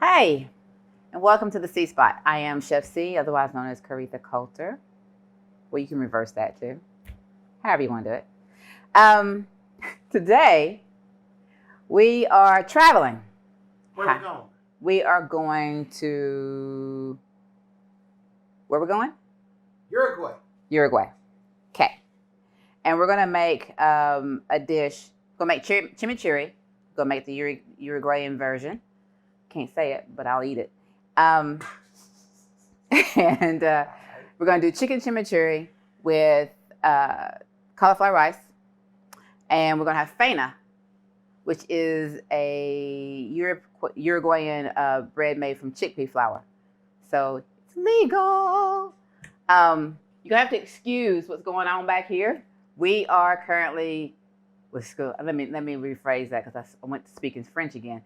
Hey, and welcome to the C Spot. I am Chef C, otherwise known as Caritha Coulter. Well, you can reverse that too, however you want to do it. Um, Today, we are traveling. Where are we going? We are going to. Where we're going? Uruguay. Uruguay. Okay. And we're going to make a dish. We're going to make chimichurri. We're going to make the Uruguayan version. Can't say it, but I'll eat it. And we're going to do chicken chimichurri with cauliflower rice. And we're going to have Faina, which is a Uruguayan bread made from chickpea flour. So it's legal. You're going to have to excuse what's going on back here. We are currently with school. Let me rephrase that because I went to speaking French again.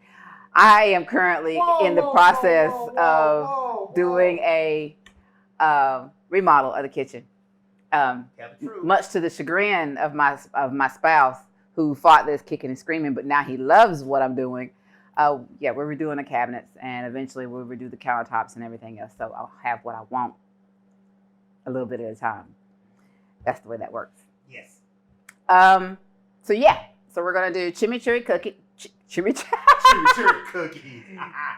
I am currently in the process of doing a remodel of the kitchen. Much to the chagrin of my spouse, who fought this kicking and screaming, but now he loves what I'm doing. We're redoing the cabinets, and eventually we'll redo the countertops and everything else. So I'll have what I want a little bit at a time. That's the way that works. Yes. So we're gonna do chimichurri cookie. Chimichurri cookies.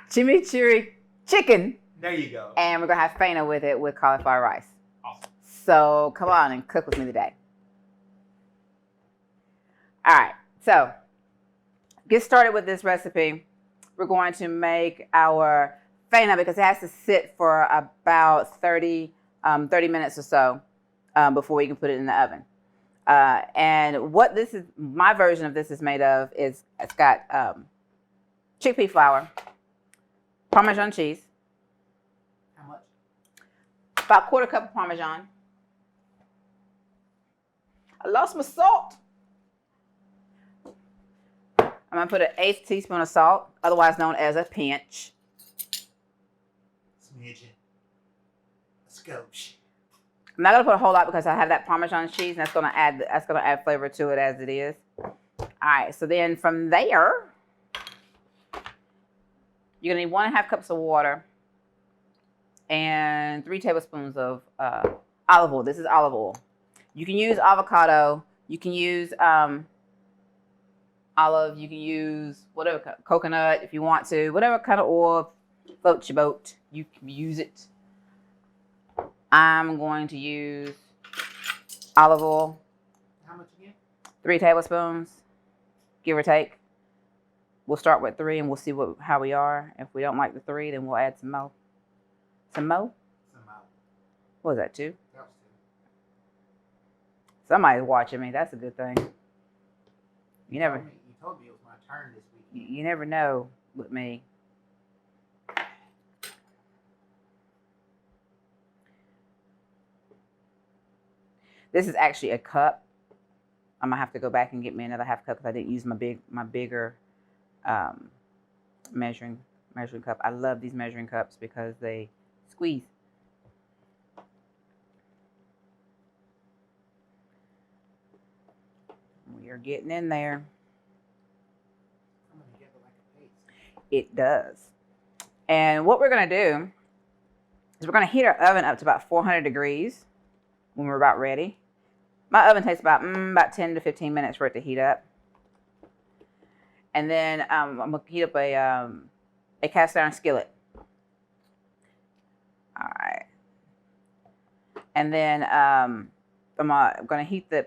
Chimichurri chicken. There you go. And we're gonna have Faina with it with cauliflower rice. Awesome. So come on and cook with me today. All right, so get started with this recipe. We're going to make our Faina because it has to sit for about 30 minutes or so before we can put it in the oven. And what this is, my version of this is made of, is it's got chickpea flour, Parmesan cheese. How much? About 1/4 cup of Parmesan. I lost my salt. I'm gonna put an 1/8 teaspoon of salt, otherwise known as a pinch. Smidgen. A scotch. I'm not gonna put a whole lot because I have that Parmesan cheese, and that's gonna add flavor to it as it is. All right, so then from there, you're gonna need 1.5 cups of water and 3 tablespoons of olive oil. This is olive oil. You can use avocado. You can use olive. You can use whatever, coconut if you want to. Whatever kind of oil floats your boat, you can use it. I'm going to use olive oil. How much again? 3 tablespoons, give or take. We'll start with 3 and we'll see how we are. If we don't like the 3, then we'll add some more. Some more? What was that, 2? That was 2. Somebody's watching me. That's a good thing. You told me it was my turn this week. You never know with me. This is actually a cup. I'm gonna have to go back and get me another 1/2 cup because I didn't use my bigger measuring cup. I love these measuring cups because they squeeze. We are getting in there. It does. And what we're gonna do is we're gonna heat our oven up to about 400 degrees when we're about ready. My oven takes about 10 to 15 minutes for it to heat up. And then I'm gonna heat up a cast iron skillet. All right. And then I'm gonna preheat the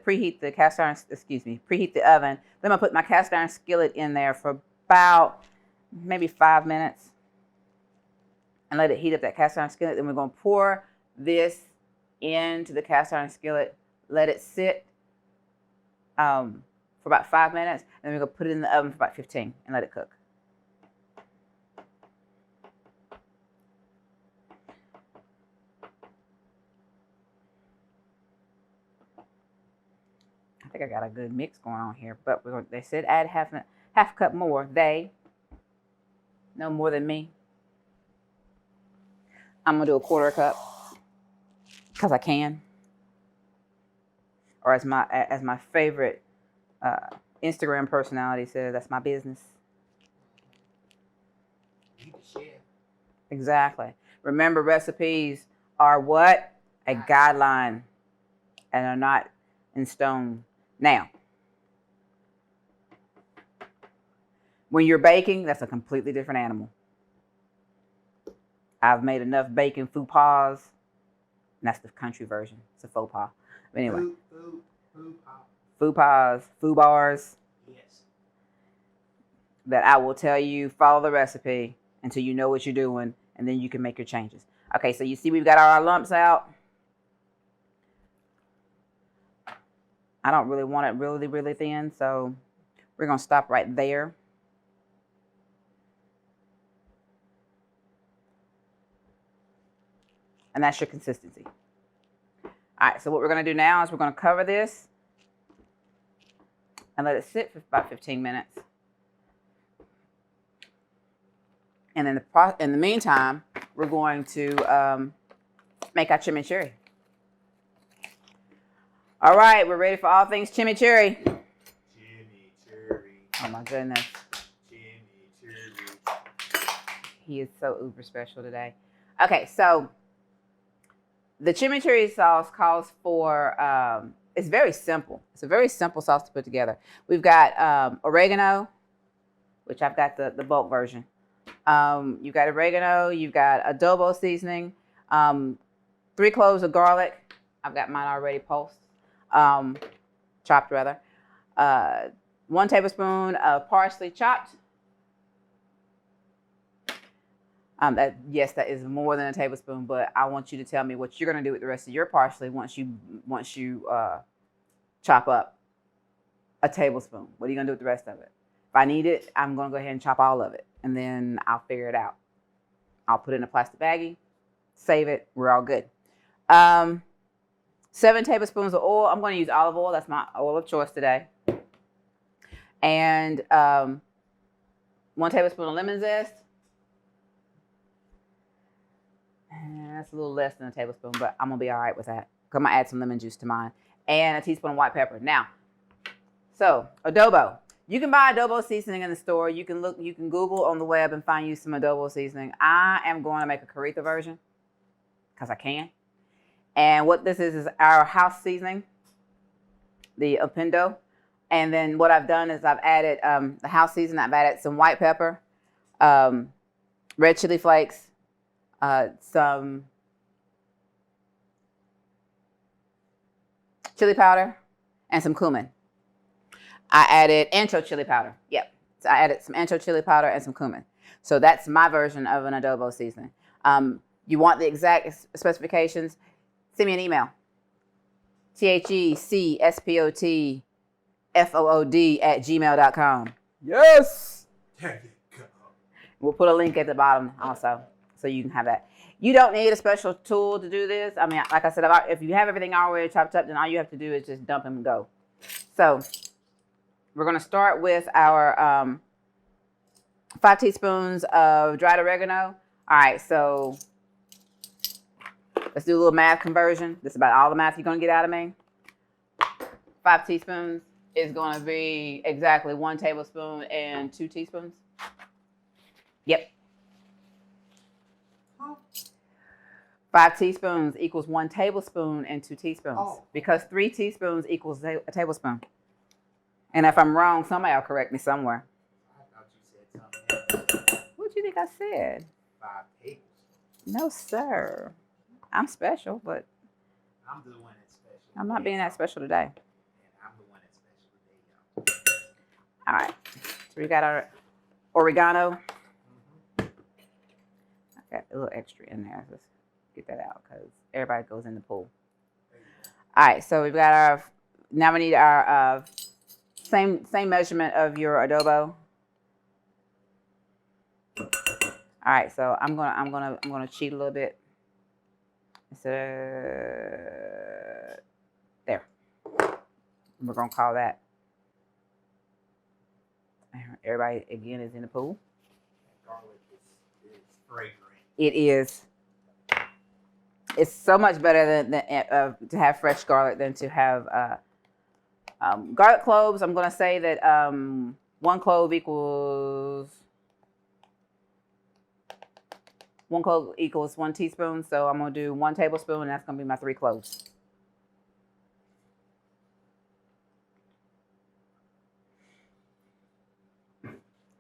oven. Then I'm gonna put my cast iron skillet in there for about maybe 5 minutes and let it heat up that cast iron skillet. Then we're gonna pour this into the cast iron skillet, let it sit for about 5 minutes, and then we're gonna put it in the oven for about 15 and let it cook. I think I got a good mix going on here, but they said add half cup more. They know more than me. I'm gonna do a 1/4 cup because I can, or as my favorite Instagram personality says, that's my business. You the chef. Exactly. Remember, recipes are what? A guideline and are not in stone. Now, when you're baking, that's a completely different animal. I've made enough bacon faux pas. And that's the country version. It's a faux pas. But anyway. Faux pas. Faux bars. Yes. That I will tell you, follow the recipe until you know what you're doing, and then you can make your changes. Okay, so you see we've got our lumps out. I don't really want it really, really thin, so we're going to stop right there. And that's your consistency. All right, so what we're going to do now is we're going to cover this and let it sit for about 15 minutes. And in the meantime, we're going to make our chimichurri. All right, we're ready for all things chimichurri. Chimichurri. Oh my goodness. Chimichurri. He is so uber special today. Okay, so the chimichurri sauce calls for, it's very simple. It's a very simple sauce to put together. We've got oregano, which I've got the bulk version. You've got oregano, you've got adobo seasoning, 3 cloves of garlic. I've got mine already pulsed, chopped rather. 1 tablespoon of parsley chopped. That is more than a tablespoon, but I want you to tell me what you're going to do with the rest of your parsley once you chop up a tablespoon. What are you going to do with the rest of it? If I need it, I'm going to go ahead and chop all of it, and then I'll figure it out. I'll put it in a plastic baggie, save it. We're all good. 7 tablespoons of oil. I'm going to use olive oil. That's my oil of choice today. And 1 tablespoon of lemon zest. That's a little less than a tablespoon, but I'm going to be all right with that. I'm going to add some lemon juice to mine. And a teaspoon of white pepper. Now, so adobo. You can buy adobo seasoning in the store. You can Google on the web and find you some adobo seasoning. I am going to make a Carita version because I can. And what this is our house seasoning, the Opindo. And then what I've done is I've added the house seasoning. I've added some white pepper, red chili flakes, some chili powder, and some cumin. I added ancho chili powder. Yep. So I added some ancho chili powder and some cumin. So that's my version of an adobo seasoning. You want the exact specifications? Send me an email. THECSPOTFOOD@gmail.com. Yes. There you go. We'll put a link at the bottom also, so you can have that. You don't need a special tool to do this. I mean, like I said, if you have everything already chopped up, then all you have to do is just dump and go. So we're going to start with our 5 teaspoons of dried oregano. All right, so let's do a little math conversion. This is about all the math you're going to get out of me. 5 teaspoons is going to be exactly 1 tablespoon and 2 teaspoons. Yep. 5 teaspoons equals 1 tablespoon and 2 teaspoons. Because 3 teaspoons equals a tablespoon. And if I'm wrong, somebody will correct me somewhere. I thought you said something else. What do you think I said? 5 tablespoons. No, sir. I'm special, but I'm the one that's special. I'm not being that special today. And I'm the one that's special today, y'all. All right. So we got our oregano. I got a little extra in there. Let's get that out because everybody goes in the pool. All right. So we've got our. Now we need our same measurement of your adobo. All right. So I'm gonna cheat a little bit. So there. We're gonna call that. Everybody again is in the pool. Garlic is fragrant. It is. It's so much better than to have fresh garlic than to have garlic cloves. I'm gonna say that 1 clove equals 1 clove equals 1 teaspoon. So I'm going to do 1 tablespoon, and that's going to be my 3 cloves.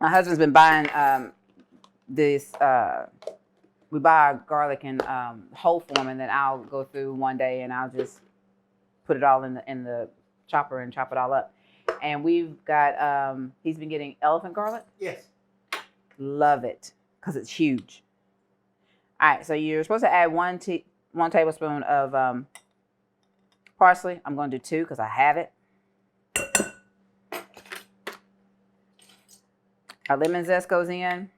My husband's been buying this. We buy our garlic in whole form, and then I'll go through one day and I'll just put it all in the chopper and chop it all up. And we've got he's been getting elephant garlic. Yes. Love it because it's huge. All right, so you're supposed to add 1 tablespoon of parsley. I'm going to do 2 because I have it. Our lemon zest goes in.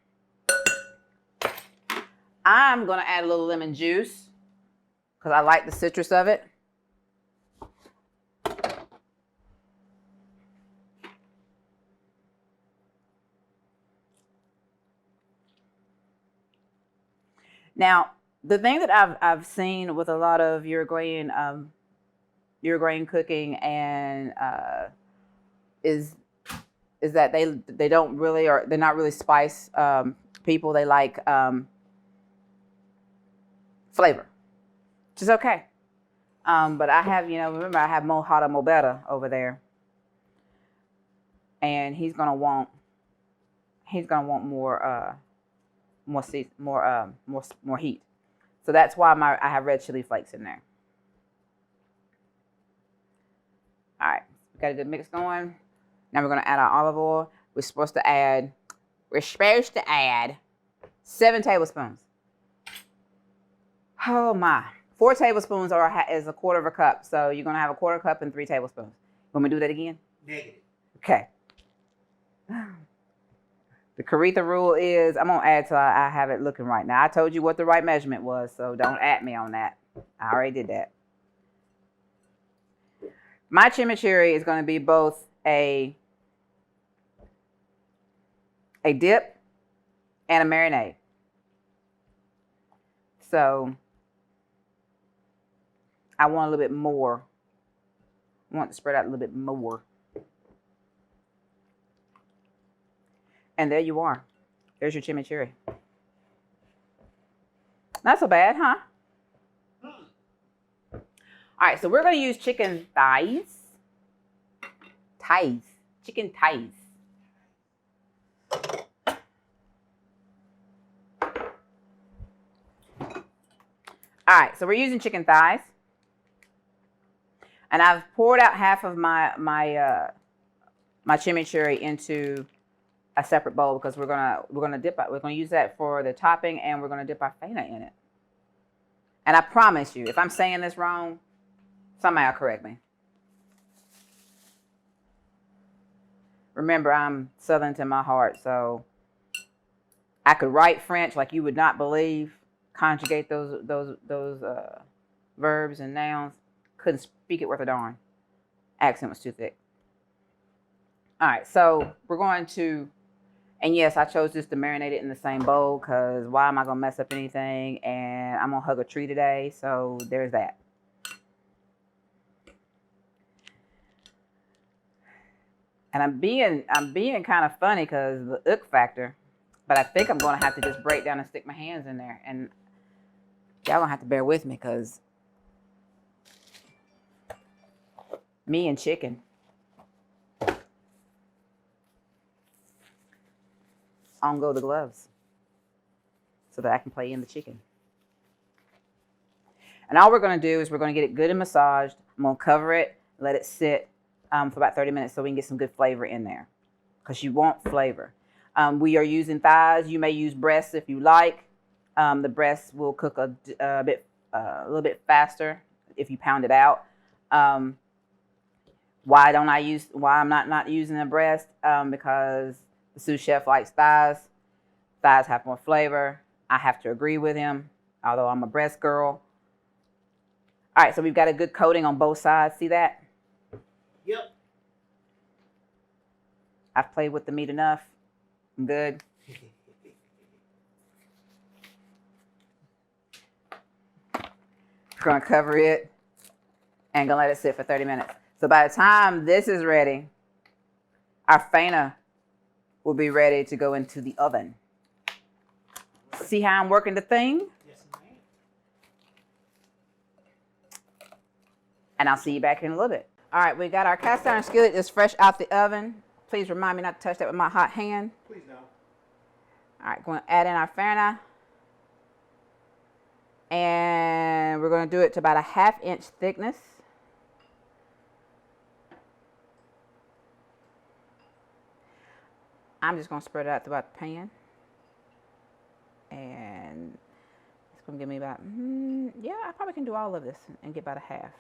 I'm going to add a little lemon juice because I like the citrus of it. Now, the thing that I've seen with a lot of Uruguayan cooking and is that they don't really, or they're not really spice people. They like flavor, which is okay. But I have, remember I have Mojada Mobetta over there, and he's gonna want more heat. So that's why I have red chili flakes in there. All right, we got a good mix going. Now we're going to add our olive oil. We're supposed to add 7 tablespoons. Oh my. 4 tablespoons is a quarter of a cup. So you're going to have a quarter cup and 3 tablespoons. Want me to do that again? Negative. Okay. The Caritha rule is, I'm going to add till I have it looking right. Now, I told you what the right measurement was, so don't at me on that. I already did that. My chimichurri is going to be both a dip and a marinade. So I want a little bit more. I want to spread out a little bit more. And there you are. There's your chimichurri. Not so bad, huh? All right, so we're going to use chicken thighs. Chicken thighs. All right, so we're using chicken thighs. And I've poured out half of my chimichurri into a separate bowl because we're gonna dip it. We're gonna use that for the topping, and we're gonna dip our Faina in it. And I promise you, if I'm saying this wrong, somebody will correct me. Remember, I'm Southern to my heart, so I could write French like you would not believe, conjugate those verbs and nouns. Couldn't speak it worth a darn. Accent was too thick. All right, so we're going to, and yes, I chose just to marinate it in the same bowl because why am I going to mess up anything? And I'm going to hug a tree today, so there's that. And I'm being kind of funny because the ick factor, but I think I'm going to have to just break down and stick my hands in there. And y'all going to have to bear with me because me and chicken. On go the gloves so that I can play in the chicken. And all we're going to do is we're going to get it good and massaged. I'm going to cover it, let it sit for about 30 minutes so we can get some good flavor in there because you want flavor. We are using thighs. You may use breasts if you like. The breasts will cook a little bit faster if you pound it out. Why I'm not using a breast? Because the sous chef likes thighs. Thighs have more flavor. I have to agree with him, although I'm a breast girl. All right, so we've got a good coating on both sides. See that? Yep. I've played with the meat enough. I'm good. We're going to cover it and going to let it sit for 30 minutes. So by the time this is ready, our Faina will be ready to go into the oven. See how I'm working the thing? Yes, ma'am. And I'll see you back in a little bit. All right, we got our cast iron skillet. It's fresh out the oven. Please remind me not to touch that with my hot hand. Please don't. All right, going to add in our Faina. And we're going to do it to about a 1/2 inch thickness. I'm just going to spread it out throughout the pan. And it's going to give me about, yeah, I probably can do all of this and get about a 1/2.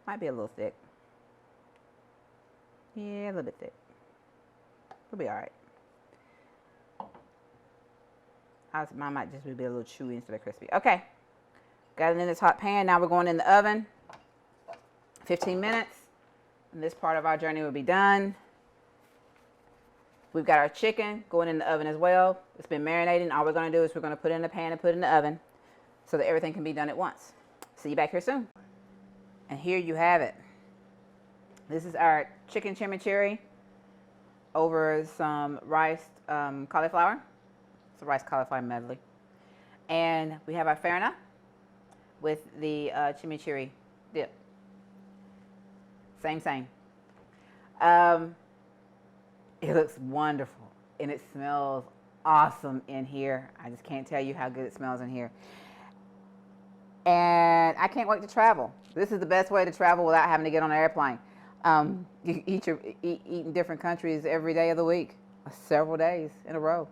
Might be a little thick. Yeah, a little bit thick. We'll be all right. Mine might just be a little chewy instead of crispy. Okay, got it in this hot pan. Now we're going in the oven. 15 minutes. And this part of our journey will be done. We've got our chicken going in the oven as well. It's been marinating. All we're going to do is we're going to put it in the pan and put it in the oven so that everything can be done at once. See you back here soon. And here you have it. This is our chicken chimichurri over some rice cauliflower. It's a rice cauliflower medley. And we have our Faina with the chimichurri dip. Same. It looks wonderful and it smells awesome in here. I just can't tell you how good it smells in here. And I can't wait to travel. This is the best way to travel without having to get on an airplane. You eat in different countries every day of the week, several days in a row.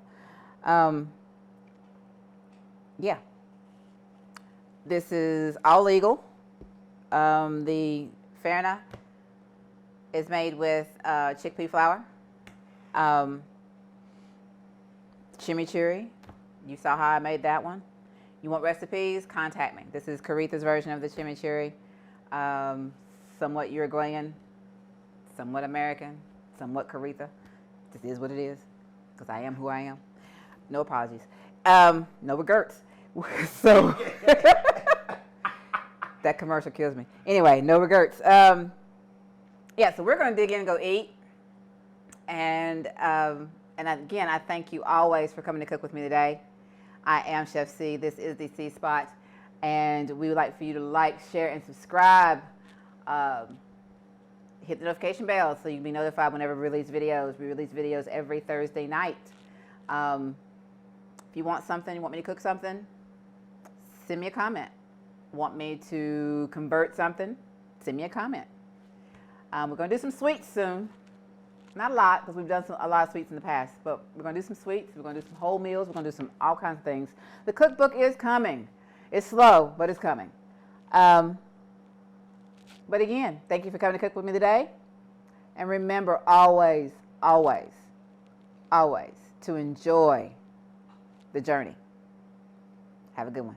Yeah. This is all legal. The Faina is made with chickpea flour. Chimichurri, you saw how I made that one. You want recipes? Contact me. This is Caritha's version of the chimichurri. Somewhat Uruguayan, somewhat American, somewhat Caritha. This is what it is, because I am who I am. No apologies. No regrets. So that commercial kills me. Anyway, no regrets. Yeah, so we're going to dig in and go eat. And again, I thank you always for coming to cook with me today. I am Chef C. This is the C Spot. And we would like for you to like, share, and subscribe. Hit the notification bell so you can be notified whenever we release videos. We release videos every Thursday night. If you want something, you want me to cook something, send me a comment. Want me to convert something, send me a comment. We're going to do some sweets soon. Not a lot, because we've done a lot of sweets in the past, but we're going to do some sweets. We're going to do some whole meals. We're going to do all kinds of things. The cookbook is coming. It's slow, but it's coming. But again, thank you for coming to cook with me today. And remember, always, always, always to enjoy the journey. Have a good one.